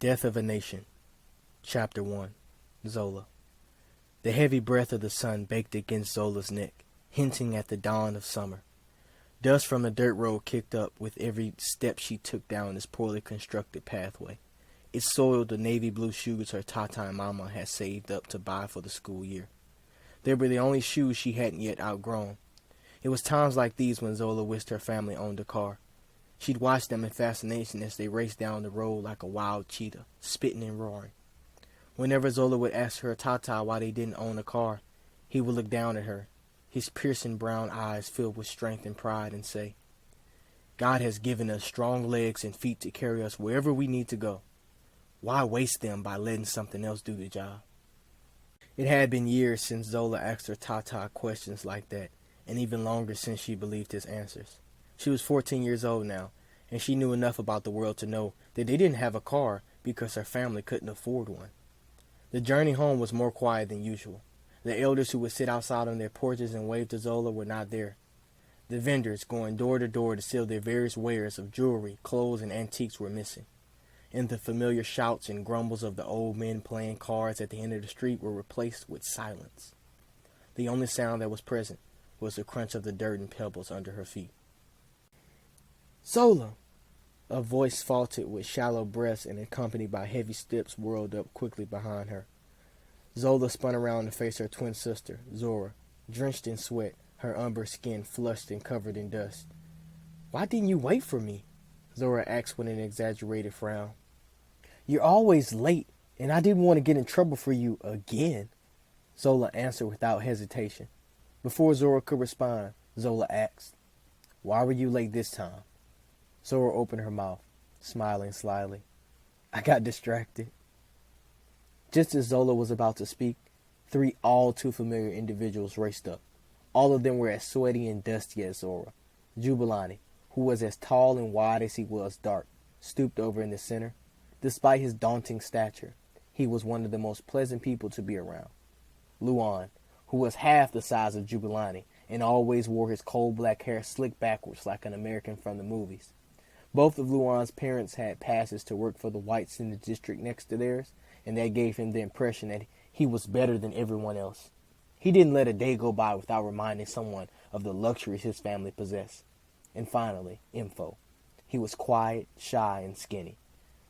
Death of a Nation, Chapter 1, Zola. The heavy breath of the sun baked against Zola's neck, hinting at the dawn of summer. Dust from the dirt road kicked up with every step she took down this poorly constructed pathway. It soiled the navy blue shoes her Tata and Mama had saved up to buy for the school year. They were the only shoes she hadn't yet outgrown. It was times like these when Zola wished her family owned a car. She'd watch them in fascination as they raced down the road like a wild cheetah, spitting and roaring. Whenever Zola would ask her Tata why they didn't own a car, he would look down at her, his piercing brown eyes filled with strength and pride, and say, "God has given us strong legs and feet to carry us wherever we need to go. Why waste them by letting something else do the job?" It had been years since Zola asked her Tata questions like that, and even longer since she believed his answers. She was 14 years old now, and she knew enough about the world to know that they didn't have a car because her family couldn't afford one. The journey home was more quiet than usual. The elders who would sit outside on their porches and wave to Zola were not there. The vendors going door to door to sell their various wares of jewelry, clothes, and antiques were missing. And the familiar shouts and grumbles of the old men playing cards at the end of the street were replaced with silence. The only sound that was present was the crunch of the dirt and pebbles under her feet. "Zola!" A voice faltered with shallow breaths and accompanied by heavy steps whirled up quickly behind her. Zola spun around to face her twin sister, Zora, drenched in sweat, her umber skin flushed and covered in dust. "Why didn't you wait for me?" Zora asked with an exaggerated frown. "You're always late, and I didn't want to get in trouble for you again," Zola answered without hesitation. Before Zora could respond, Zola asked, "Why were you late this time?" Zora opened her mouth, smiling slyly. "I got distracted." Just as Zola was about to speak, three all too familiar individuals raced up. All of them were as sweaty and dusty as Zora. Jubilani, who was as tall and wide as he was dark, stooped over in the center. Despite his daunting stature, he was one of the most pleasant people to be around. Luan, who was half the size of Jubilani and always wore his coal black hair slicked backwards like an American from the movies. Both of Luan's parents had passes to work for the whites in the district next to theirs, and that gave him the impression that he was better than everyone else. He didn't let a day go by without reminding someone of the luxuries his family possessed. And finally, Info. He was quiet, shy, and skinny.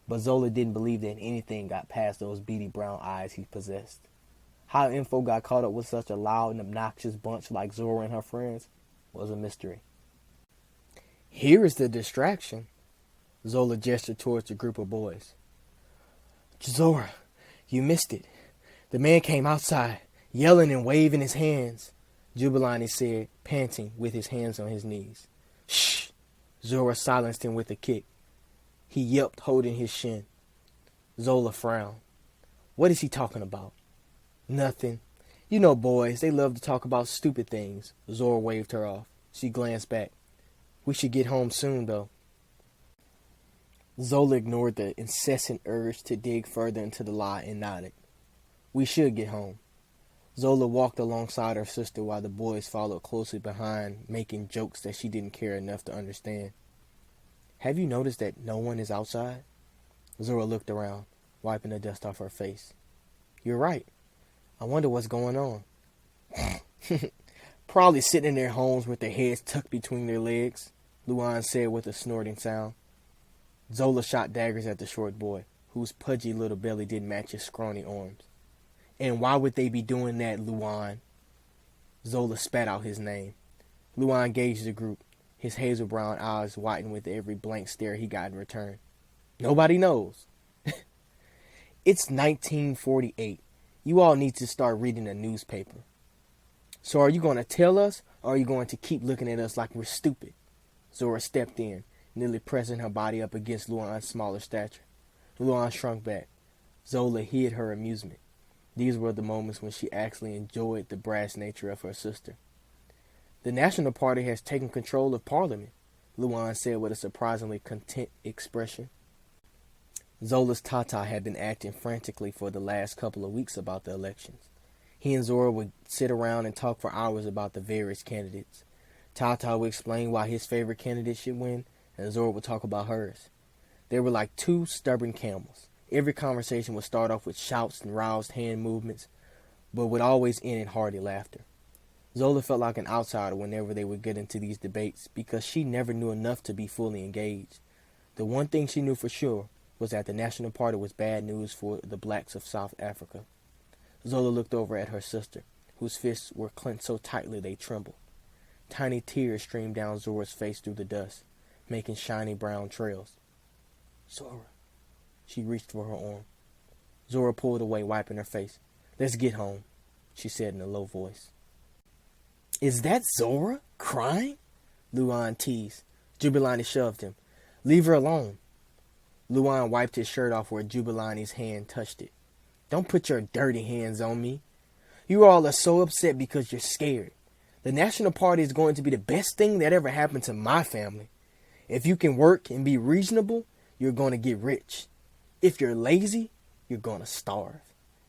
But Zola didn't believe that anything got past those beady brown eyes he possessed. How Info got caught up with such a loud and obnoxious bunch like Zora and her friends was a mystery. "Here is the distraction." Zola gestured towards the group of boys. "Zora, you missed it. The man came outside, yelling and waving his hands," Jubilani said, panting with his hands on his knees. "Shh!" Zora silenced him with a kick. He yelped, holding his shin. Zola frowned. "What is he talking about?" "Nothing. You know boys, they love to talk about stupid things." Zora waved her off. She glanced back. "We should get home soon, though." Zola ignored the incessant urge to dig further into the lie and nodded. "We should get home." Zola walked alongside her sister while the boys followed closely behind, making jokes that she didn't care enough to understand. "Have you noticed that no one is outside?" Zora looked around, wiping the dust off her face. "You're right. I wonder what's going on." "Probably sitting in their homes with their heads tucked between their legs," Luan said with a snorting sound. Zola shot daggers at the short boy, whose pudgy little belly didn't match his scrawny arms. "And why would they be doing that, Luan?" Zola spat out his name. Luan gauged the group, his hazel brown eyes whitened with every blank stare he got in return. "Nobody knows." "It's 1948. You all need to start reading a newspaper." "So are you going to tell us, or are you going to keep looking at us like we're stupid?" Zora stepped in, nearly pressing her body up against Luan's smaller stature. Luan shrunk back. Zola hid her amusement. These were the moments when she actually enjoyed the brash nature of her sister. "The National Party has taken control of Parliament," Luan said with a surprisingly content expression. Zola's Tata had been acting frantically for the last couple of weeks about the elections. He and Zora would sit around and talk for hours about the various candidates. Tata would explain why his favorite candidate should win, and Zora would talk about hers. They were like two stubborn camels. Every conversation would start off with shouts and roused hand movements, but would always end in hearty laughter. Zola felt like an outsider whenever they would get into these debates because she never knew enough to be fully engaged. The one thing she knew for sure was that the National Party was bad news for the blacks of South Africa. Zola looked over at her sister, whose fists were clenched so tightly they trembled. Tiny tears streamed down Zora's face through the dust, making shiny brown trails. "Zora." She reached for her arm. Zora pulled away, wiping her face. "Let's get home," she said in a low voice. "Is that Zora? Crying?" Luan teased. Jubilani shoved him. "Leave her alone." Luan wiped his shirt off where Jubilani's hand touched it. "Don't put your dirty hands on me. You all are so upset because you're scared. The National Party is going to be the best thing that ever happened to my family. If you can work and be reasonable, you're going to get rich. If you're lazy, you're going to starve.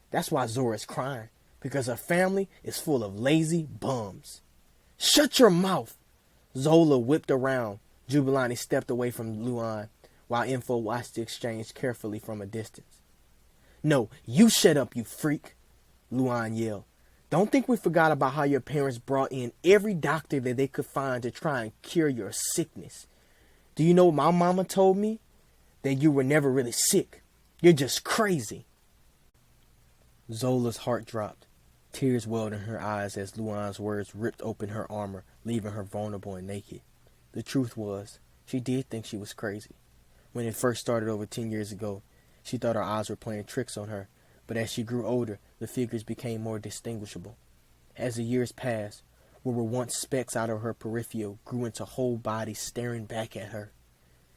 That's why Zora's crying, because her family is full of lazy bums." "Shut your mouth!" Zola whipped around. Jubilani stepped away from Luan, while Info watched the exchange carefully from a distance. "No, you shut up, you freak!" Luan yelled. "Don't think we forgot about how your parents brought in every doctor that they could find to try and cure your sickness. Do you know what my mama told me? That you were never really sick. You're just crazy." Zola's heart dropped. Tears welled in her eyes as Luan's words ripped open her armor, leaving her vulnerable and naked. The truth was, she did think she was crazy. When it first started over 10 years ago, she thought her eyes were playing tricks on her, but as she grew older, the figures became more distinguishable. As the years passed, what were once specks out of her peripheral grew into whole bodies staring back at her.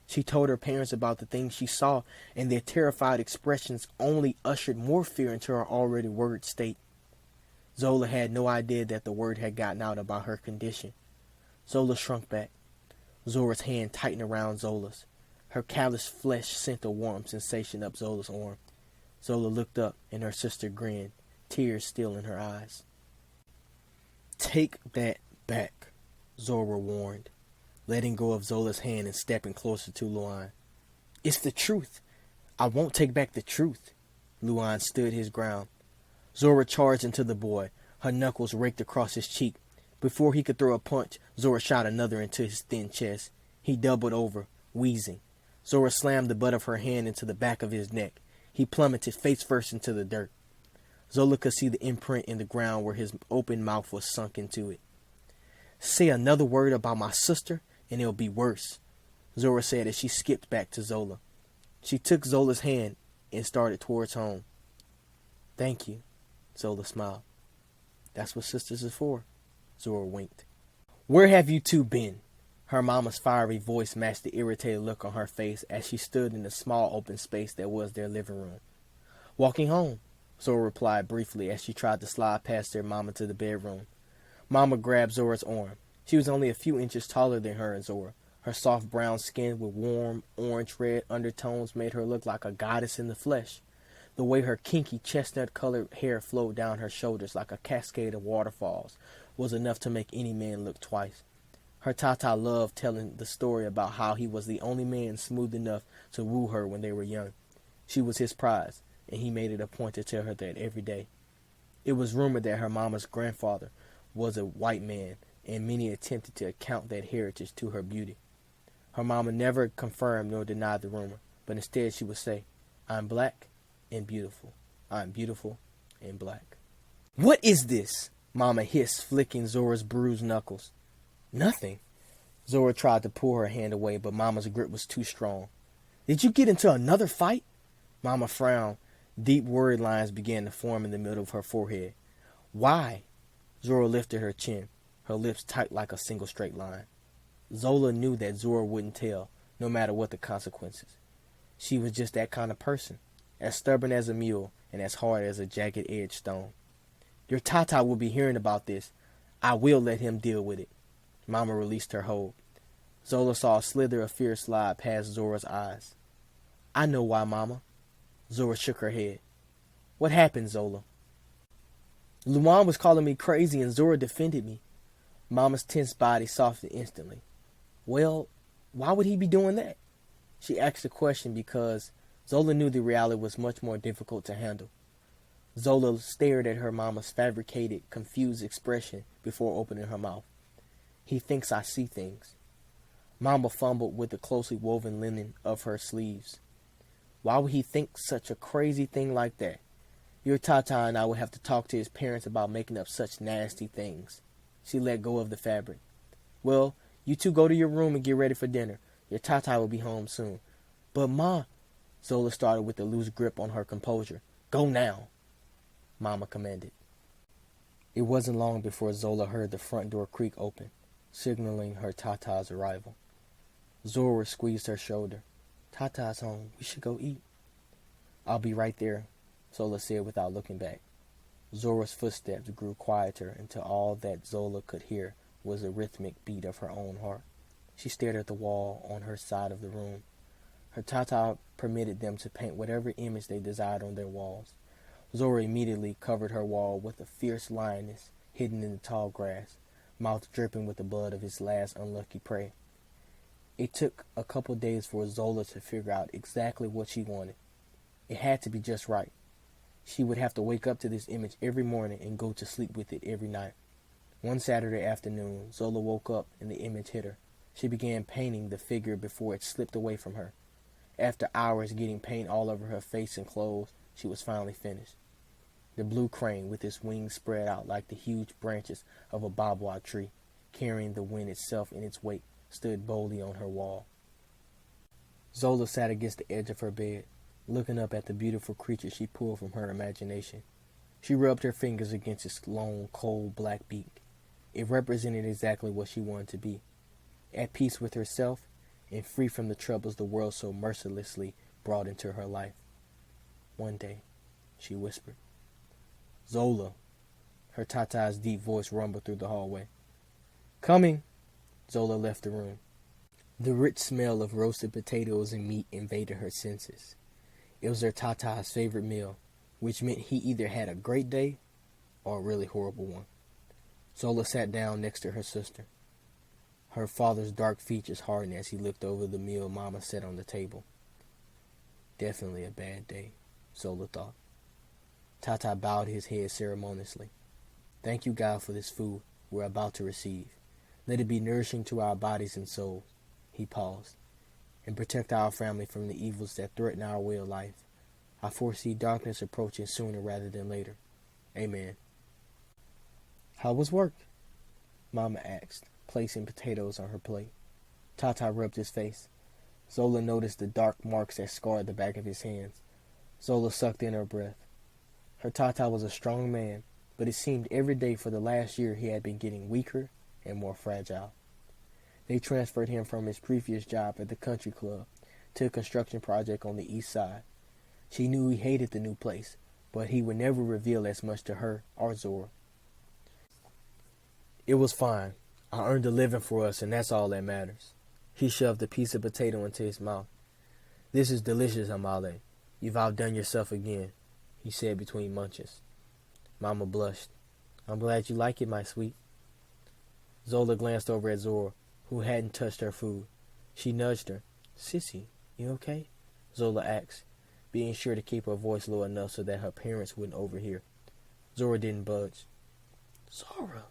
She told her parents about the things she saw, and their terrified expressions only ushered more fear into her already worried state. Zola had no idea that the word had gotten out about her condition. Zola shrunk back. Zora's hand tightened around Zola's. Her calloused flesh sent a warm sensation up Zola's arm. Zola looked up, and her sister grinned, tears still in her eyes. "Take that back," Zora warned, letting go of Zola's hand and stepping closer to Luan. "It's the truth. I won't take back the truth." Luan stood his ground. Zora charged into the boy, her knuckles raked across his cheek. Before he could throw a punch, Zora shot another into his thin chest. He doubled over, wheezing. Zora slammed the butt of her hand into the back of his neck. He plummeted face first into the dirt. Zola could see the imprint in the ground where his open mouth was sunk into it. "Say another word about my sister, and it'll be worse," Zora said as she skipped back to Zola. She took Zola's hand and started towards home. "Thank you," Zola smiled. "That's what sisters is for," Zora winked. "Where have you two been?" Her mama's fiery voice matched the irritated look on her face as she stood in the small open space that was their living room. "Walking home," Zora replied briefly as she tried to slide past their mama to the bedroom. Mama grabbed Zora's arm. She was only a few inches taller than her and Zora. Her soft brown skin with warm orange-red undertones made her look like a goddess in the flesh. The way her kinky chestnut-colored hair flowed down her shoulders like a cascade of waterfalls was enough to make any man look twice. Her tata loved telling the story about how he was the only man smooth enough to woo her when they were young. She was his prize, and he made it a point to tell her that every day. It was rumored that her mama's grandfather was a white man, and many attempted to account that heritage to her beauty. Her mama never confirmed nor denied the rumor, but instead she would say, "I'm black and beautiful. I'm beautiful and black." "What is this?" Mama hissed, flicking Zora's bruised knuckles. "Nothing." Zora tried to pull her hand away, but Mama's grip was too strong. "Did you get into another fight?" Mama frowned. Deep worried lines began to form in the middle of her forehead. "Why?" Zora lifted her chin, her lips tight like a single straight line. Zola knew that Zora wouldn't tell, no matter what the consequences. She was just that kind of person, as stubborn as a mule and as hard as a jagged-edged stone. "Your tata will be hearing about this. I will let him deal with it." Mama released her hold. Zola saw a slither of fear slide past Zora's eyes. "I know why, Mama." Zora shook her head. "What happened, Zola?" "Luan was calling me crazy and Zora defended me." Mama's tense body softened instantly. "Well, why would he be doing that?" She asked the question because Zola knew the reality was much more difficult to handle. Zola stared at her mama's fabricated, confused expression before opening her mouth. He thinks I see things. Mama fumbled with the closely woven linen of her sleeves. Why would he think such a crazy thing like that? Your Tata and I would have to talk to his parents about making up such nasty things. She let go of the fabric. Well, you two go to your room and get ready for dinner. Your Tata will be home soon. But Ma, Zola started with a loose grip on her composure. Go now, Mama commanded. It wasn't long before Zola heard the front door creak open, signaling her Tata's arrival. Zora squeezed her shoulder. Tata's home. We should go eat. I'll be right there, Zola said without looking back. Zora's footsteps grew quieter until all that Zola could hear was the rhythmic beat of her own heart. She stared at the wall on her side of the room. Her Tata permitted them to paint whatever image they desired on their walls. Zora immediately covered her wall with a fierce lioness hidden in the tall grass, mouth dripping with the blood of his last unlucky prey. It took a couple days for Zola to figure out exactly what she wanted. It had to be just right. She would have to wake up to this image every morning and go to sleep with it every night. One Saturday afternoon, Zola woke up and the image hit her. She began painting the figure before it slipped away from her. After hours getting paint all over her face and clothes, she was finally finished. The blue crane, with its wings spread out like the huge branches of a bobwa tree, carrying the wind itself in its wake, stood boldly on her wall. Zola sat against the edge of her bed, looking up at the beautiful creature she pulled from her imagination. She rubbed her fingers against its long, cold, black beak. It represented exactly what she wanted to be, at peace with herself and free from the troubles the world so mercilessly brought into her life. One day, she whispered. Zola. Her Tata's deep voice rumbled through the hallway. Coming. Zola left the room. The rich smell of roasted potatoes and meat invaded her senses. It was her Tata's favorite meal, which meant he either had a great day or a really horrible one. Zola sat down next to her sister. Her father's dark features hardened as he looked over the meal Mama set on the table. Definitely a bad day, Zola thought. Tata bowed his head ceremoniously. Thank you, God, for this food we're about to receive. Let it be nourishing to our bodies and souls. He paused. And protect our family from the evils that threaten our way of life. I foresee darkness approaching sooner rather than later. Amen. How was work? Mama asked, placing potatoes on her plate. Tata rubbed his face. Zola noticed the dark marks that scarred the back of his hands. Zola sucked in her breath. Her Tata was a strong man, but it seemed every day for the last year he had been getting weaker and more fragile. They transferred him from his previous job at the country club to a construction project on the east side. She knew he hated the new place, but he would never reveal as much to her or Zora. It was fine. I earned a living for us, and that's all that matters. He shoved a piece of potato into his mouth. This is delicious, Amale. You've outdone yourself again, he said between munches. Mama blushed. I'm glad you like it, my sweet. Zola glanced over at Zora, who hadn't touched her food. She nudged her. Sissy, you okay? Zola asked, being sure to keep her voice low enough so that her parents wouldn't overhear. Zora didn't budge. Zora,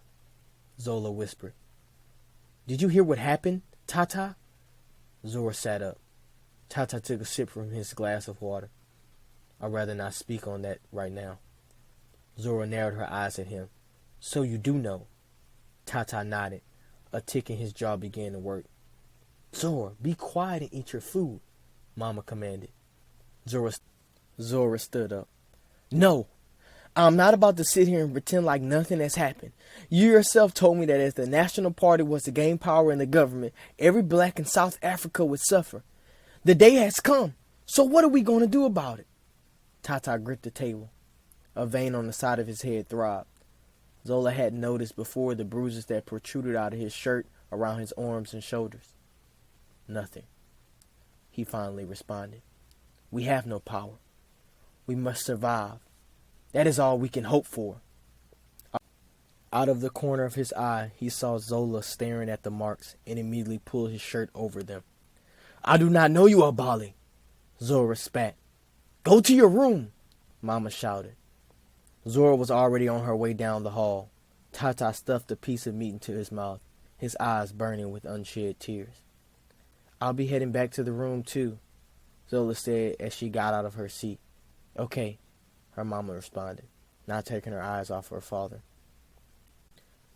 Zola whispered. Did you hear what happened, Tata? Zora sat up. Tata took a sip from his glass of water. I'd rather not speak on that right now. Zora narrowed her eyes at him. So you do know. Tata nodded. A tick in his jaw began to work. Zora, be quiet and eat your food, Mama commanded. Zora stood up. No, I'm not about to sit here and pretend like nothing has happened. You yourself told me that if the National Party was to gain power in the government, every black in South Africa would suffer. The day has come. So what are we going to do about it? Tata gripped the table. A vein on the side of his head throbbed. Zola had noticed before the bruises that protruded out of his shirt around his arms and shoulders. Nothing. He finally responded. We have no power. We must survive. That is all we can hope for. Out of the corner of his eye, he saw Zola staring at the marks and immediately pulled his shirt over them. I do not know you, Abali, Zora spat. Go to your room, Mama shouted. Zora was already on her way down the hall. Tata stuffed a piece of meat into his mouth, his eyes burning with unshed tears. I'll be heading back to the room too, Zola said as she got out of her seat. Okay, her mama responded, not taking her eyes off her father.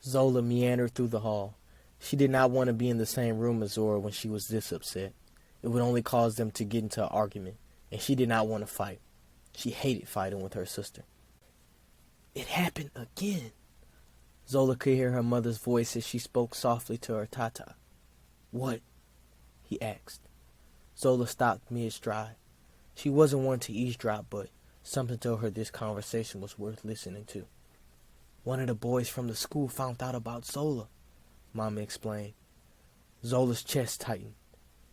Zola meandered through the hall. She did not want to be in the same room as Zora when she was this upset. It would only cause them to get into an argument, and she did not want to fight. She hated fighting with her sister. It happened again. Zola could hear her mother's voice as she spoke softly to her Tata. What? He asked. Zola stopped mid-stride. She wasn't one to eavesdrop, but something told her this conversation was worth listening to. One of the boys from the school found out about Zola, Mama explained. Zola's chest tightened.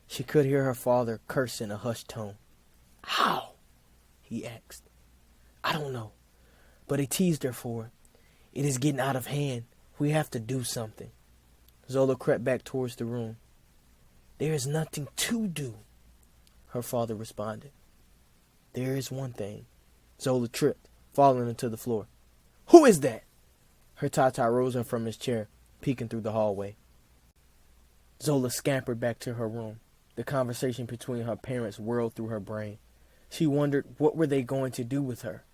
She could hear her father curse in a hushed tone. How? He asked. I don't know, but he teased her for it. It is getting out of hand. We have to do something. Zola crept back towards the room. There is nothing to do, her father responded. There is one thing. Zola tripped, falling into the floor. Who is that? Her Tata rose up from his chair, peeking through the hallway. Zola scampered back to her room. The conversation between her parents whirled through her brain. She wondered what were they going to do with her.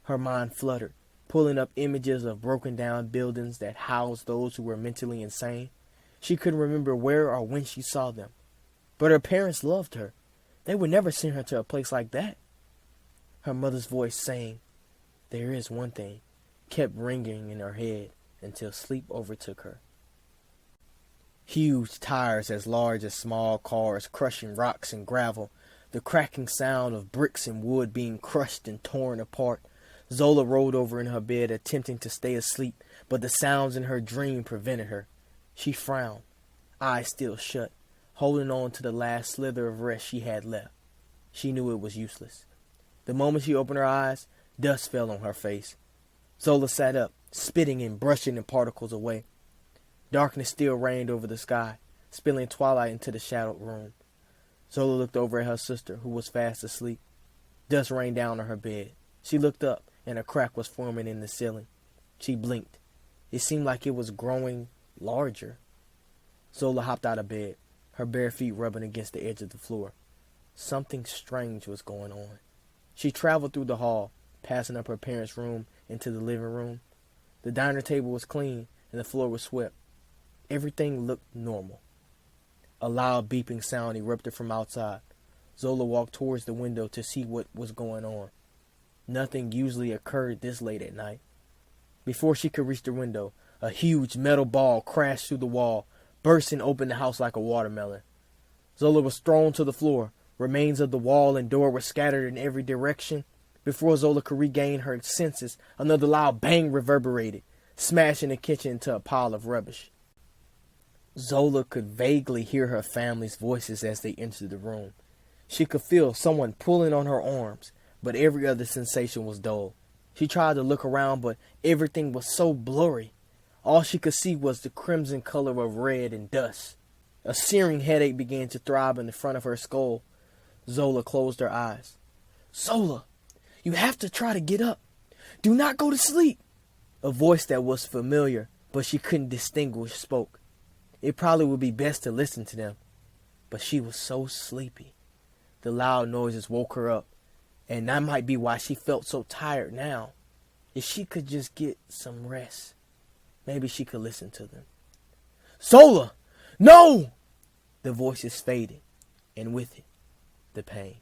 Her mind fluttered, pulling up images of broken down buildings that housed those who were mentally insane. She couldn't remember where or when she saw them. But her parents loved her. They would never send her to a place like that. Her mother's voice saying, there is one thing, kept ringing in her head until sleep overtook her. Huge tires as large as small cars crushing rocks and gravel, the cracking sound of bricks and wood being crushed and torn apart. Zola rolled over in her bed, attempting to stay asleep, but the sounds in her dream prevented her. She frowned, eyes still shut, holding on to the last slither of rest she had left. She knew it was useless. The moment she opened her eyes, dust fell on her face. Zola sat up, spitting and brushing the particles away. Darkness still reigned over the sky, spilling twilight into the shadowed room. Zola looked over at her sister, who was fast asleep. Dust rained down on her bed. She looked up, and a crack was forming in the ceiling. She blinked. It seemed like it was growing larger. Zola hopped out of bed, her bare feet rubbing against the edge of the floor. Something strange was going on. She traveled through the hall, passing up her parents' room into the living room. The diner table was clean, and the floor was swept. Everything looked normal. A loud beeping sound erupted from outside. Zola walked towards the window to see what was going on. Nothing usually occurred this late at night. Before she could reach the window, a huge metal ball crashed through the wall, bursting open the house like a watermelon. Zola was thrown to the floor. Remains of the wall and door were scattered in every direction. Before Zola could regain her senses, another loud bang reverberated, smashing the kitchen into a pile of rubbish. Zola could vaguely hear her family's voices as they entered the room. She could feel someone pulling on her arms, but every other sensation was dull. She tried to look around, but everything was so blurry. All she could see was the crimson color of red and dust. A searing headache began to throb in the front of her skull. Zola closed her eyes. Zola, you have to try to get up. Do not go to sleep. A voice that was familiar, but she couldn't distinguish, spoke. It probably would be best to listen to them, but she was so sleepy. The loud noises woke her up, and that might be why she felt so tired now. If she could just get some rest, maybe she could listen to them. Zola! No! The voices faded, and with it, the pain.